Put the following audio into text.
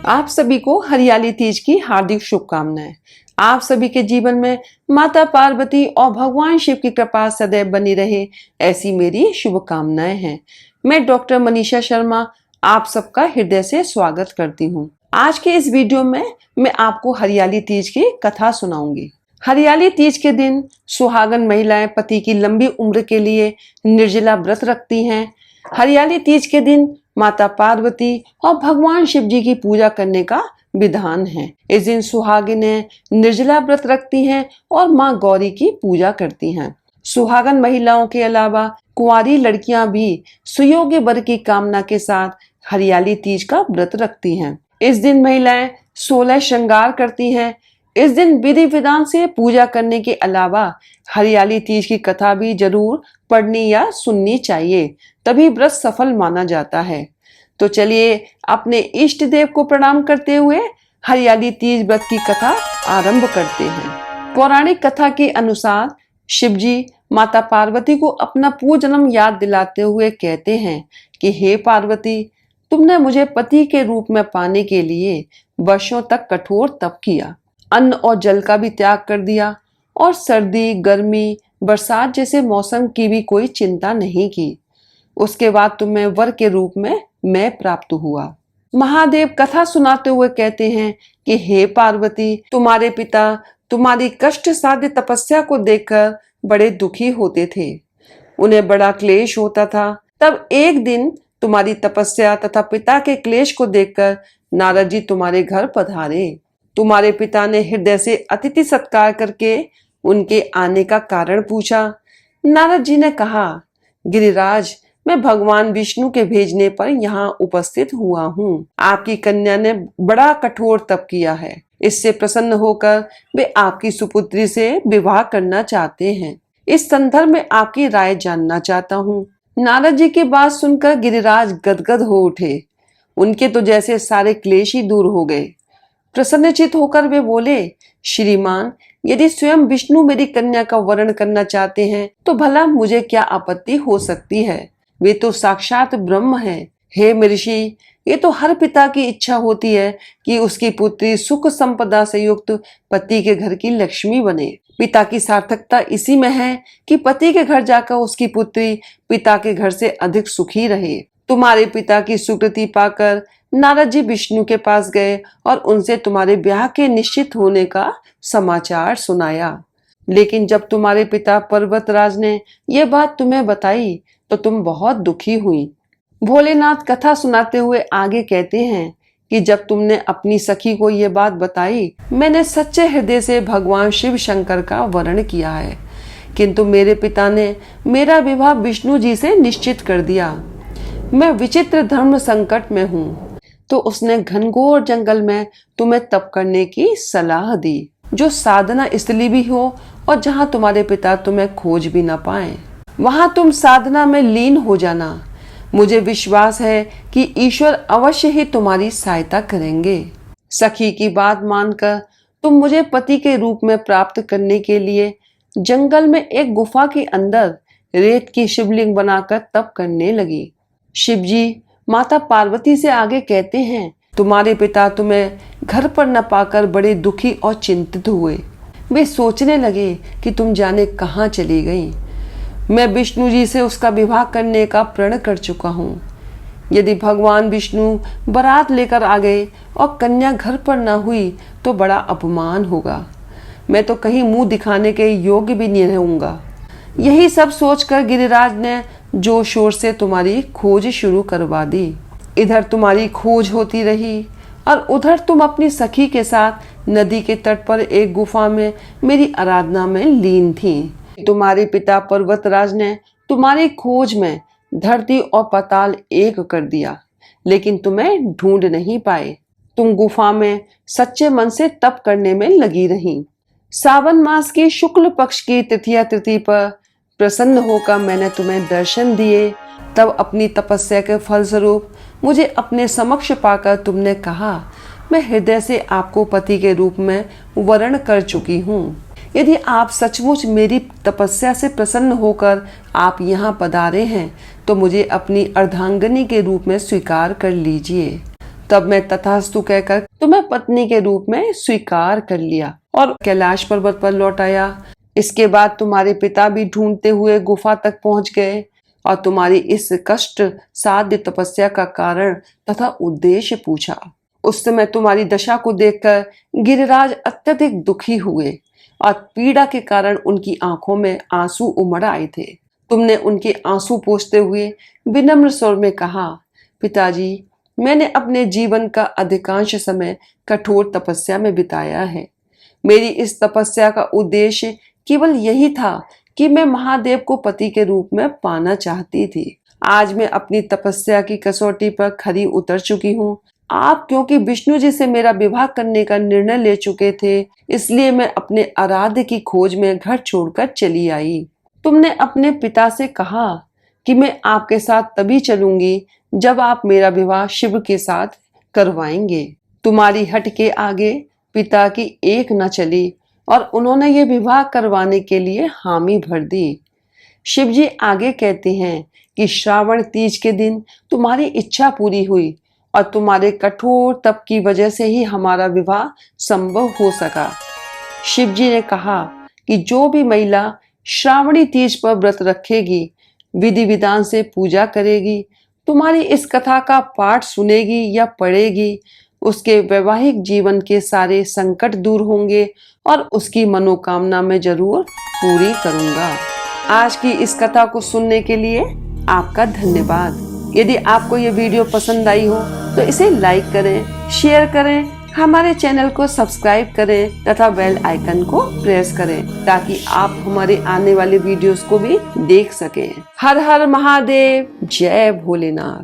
आप सभी को हरियाली तीज की हार्दिक शुभकामनाएं। आप सभी के जीवन में माता पार्वती और भगवान शिव की कृपा सदैव बनी रहे, ऐसी मेरी शुभकामनाएं हैं। मैं डॉक्टर मनीषा शर्मा आप सबका हृदय से स्वागत करती हूं। आज के इस वीडियो में मैं आपको हरियाली तीज की कथा सुनाऊंगी। हरियाली तीज के दिन सुहागन महिलाएं पति की लंबी उम्र के लिए निर्जला व्रत रखती हैं। हरियाली तीज के दिन माता पार्वती और भगवान शिव जी की पूजा करने का विधान है। इस दिन सुहागिनें निर्जला व्रत रखती हैं और मां गौरी की पूजा करती हैं। सुहागन महिलाओं के अलावा कुंवारी लड़कियां भी सुयोग्य वर की कामना के साथ हरियाली तीज का व्रत रखती हैं। इस दिन महिलाएं 16 श्रृंगार करती हैं। इस दिन विधि विधान से पूजा करने के अलावा हरियाली तीज की कथा भी जरूर पढ़नी या सुननी चाहिए, तभी व्रत सफल माना जाता है। तो चलिए अपने इष्ट देव को प्रणाम करते हुए हरियाली तीज व्रत की कथा आरंभ करते हैं। पौराणिक कथा के अनुसार शिवजी माता पार्वती को अपना पूर्वजन्म याद दिलाते हुए कहते हैं कि हे पार्वती, तुमने मुझे पति के रूप में पाने के लिए वर्षों तक कठोर तप किया, अन्न और जल का भी त्याग कर दिया और सर्दी, गर्मी, बरसात जैसे मौसम की भी कोई चिंता नहीं की। उसके बाद तुम्हें वर के रूप में मैं प्राप्त हुआ। महादेव कथा सुनाते हुए कहते हैं कि हे पार्वती, तुम्हारे पिता तुम्हारी कष्ट साध्य तपस्या को देखकर बड़े दुखी होते थे। उन्हें बड़ा क्लेश होता था। तब एक दिन तुम्हारी तपस्या तथा पिता के क्लेश को देखकर नारद जी तुम्हारे घर पधारे। तुम्हारे पिता ने हृदय से अतिथि सत्कार करके उनके आने का कारण पूछा। नारद जी ने कहा, गिरिराज, मैं भगवान विष्णु के भेजने पर यहाँ उपस्थित हुआ हूँ। आपकी कन्या ने बड़ा कठोर तप किया है। इससे प्रसन्न होकर वे आपकी सुपुत्री से विवाह करना चाहते हैं। इस संदर्भ में आपकी राय जानना चाहता हूँ। नारद जी की बात सुनकर गिरिराज गदगद हो उठे। उनके तो जैसे सारे क्लेश ही दूर हो गए। प्रसन्नचित होकर वे बोले, श्रीमान, यदि स्वयं विष्णु मेरी कन्या का वरण करना चाहते हैं तो भला मुझे क्या आपत्ति हो सकती है। वे तो साक्षात ब्रह्म हैं। हे महर्षि, ये तो हर पिता की इच्छा होती है कि उसकी पुत्री सुख संपदा से युक्त पति के घर की लक्ष्मी बने। पिता की सार्थकता इसी में है कि पति के घर जाकर उसकी पुत्री पिता के घर से अधिक सुखी रहे। तुम्हारे पिता की स्वीकृति पाकर नारद जी विष्णु के पास गए और उनसे तुम्हारे ब्याह के निश्चित होने का समाचार सुनाया। लेकिन जब तुम्हारे पिता पर्वतराज ने यह बात तुम्हें बताई तो तुम बहुत दुखी हुई। भोलेनाथ कथा सुनाते हुए आगे कहते हैं कि जब तुमने अपनी सखी को ये बात बताई, मैंने सच्चे हृदय से भगवान शिव शंकर का वरण किया है, किंतु मेरे पिता ने मेरा विवाह विष्णु जी से निश्चित कर दिया। मैं विचित्र धर्म संकट में हूँ। तो उसने घनघोर जंगल में तुम्हें तप करने की सलाह दी, जो साधना स्थली भी हो और जहाँ तुम्हारे पिता तुम्हें खोज भी न पाए। वहां तुम साधना में लीन हो जाना। मुझे विश्वास है कि ईश्वर अवश्य ही तुम्हारी सहायता करेंगे। सखी की बात मानकर तुम मुझे पति के रूप में प्राप्त करने के लिए जंगल में एक गुफा के अंदर रेत की शिवलिंग बनाकर तप करने लगी। शिवजी माता पार्वती से आगे कहते हैं, तुम्हारे पिता तुम्हें घर पर न पाकर बड़े दुखी और चिंतित हुए। वे सोचने लगे कि तुम जाने कहाँ चली गई। मैं विष्णु जी से उसका विवाह करने का प्रण कर चुका हूँ। यदि भगवान विष्णु बारात लेकर आ गए और कन्या घर पर न हुई तो बड़ा अपमान होगा। मैं तो कहीं मुंह दिखाने के योग्य भी नहीं रहूंगा। यही सब सोचकर गिरिराज ने जोर शोर से तुम्हारी खोज शुरू करवा दी। इधर तुम्हारी खोज होती रही और उधर तुम अपनी सखी के साथ नदी के तट पर एक गुफा में मेरी आराधना में लीन थी। तुम्हारे पिता पर्वतराज ने तुम्हारी खोज में धरती और पाताल एक कर दिया, लेकिन तुम्हें ढूंढ नहीं पाए। तुम गुफा में सच्चे मन से तप करने में लगी रही। सावन मास की शुक्ल पक्ष की तृतीया तिथि पर प्रसन्न होकर मैंने तुम्हें दर्शन दिए। तब अपनी तपस्या के फलस्वरूप मुझे अपने समक्ष पाकर तुमने कहा, मैं हृदय से आपको पति के रूप में वरण कर चुकी हूँ। यदि आप सचमुच मेरी तपस्या से प्रसन्न होकर आप यहाँ पधारे हैं तो मुझे अपनी अर्धांगिनी के रूप में स्वीकार कर लीजिए। तब मैं तथास्तु कहकर तुम्हें पत्नी के रूप में स्वीकार कर लिया और कैलाश पर्वत पर लौट आया। इसके बाद तुम्हारे पिता भी ढूंढते हुए गुफा तक पहुंच गए और तुम्हारी इस कष्ट साध्य तपस्या का कारण तथा उद्देश्य पूछा। उस समय तुम्हारी दशा को देखकर गिरिराज अत्यधिक दुखी हुए और पीड़ा के कारण उनकी आंखों में आंसू उमड़ आए थे। तुमने उनके आंसू पोंछते हुए विनम्र स्वर में कहा, पिताजी, मैंने अपने जीवन का अधिकांश समय कठोर तपस्या में बिताया है। मेरी इस तपस्या का उद्देश्य केवल यही था कि मैं महादेव को पति के रूप में पाना चाहती थी। आज मैं अपनी तपस्या की कसौटी पर खरी उतर चुकी हूँ। आप क्योंकि विष्णु जी से मेरा विवाह करने का निर्णय ले चुके थे, इसलिए मैं अपने आराध्य की खोज में घर छोड़कर चली आई। तुमने अपने पिता से कहा कि मैं आपके साथ तभी चलूंगी जब आप मेरा विवाह शिव के साथ करवाएंगे। तुम्हारी हट के आगे पिता की एक न चली और उन्होंने ये विवाह करवाने के लिए हामी भर दी। शिव जी आगे कहते हैं कि श्रावण तीज के दिन तुम्हारी इच्छा पूरी हुई और तुम्हारे कठोर तप की वजह से ही हमारा विवाह संभव हो सका। शिव जी ने कहा कि जो भी महिला श्रावणी तीज पर व्रत रखेगी, विधि विधान से पूजा करेगी, तुम्हारी इस कथा का पाठ सुनेगी या पढ़ेगी, उसके वैवाहिक जीवन के सारे संकट दूर होंगे और उसकी मनोकामना मैं जरूर पूरी करूंगा। आज की इस कथा को सुनने के लिए आपका धन्यवाद। यदि आपको ये वीडियो पसंद आई हो तो इसे लाइक करें, शेयर करें, हमारे चैनल को सब्सक्राइब करें तथा बेल आइकन को प्रेस करें ताकि आप हमारे आने वाले वीडियोस को भी देख सकें। हर हर महादेव, जय भोलेनाथ।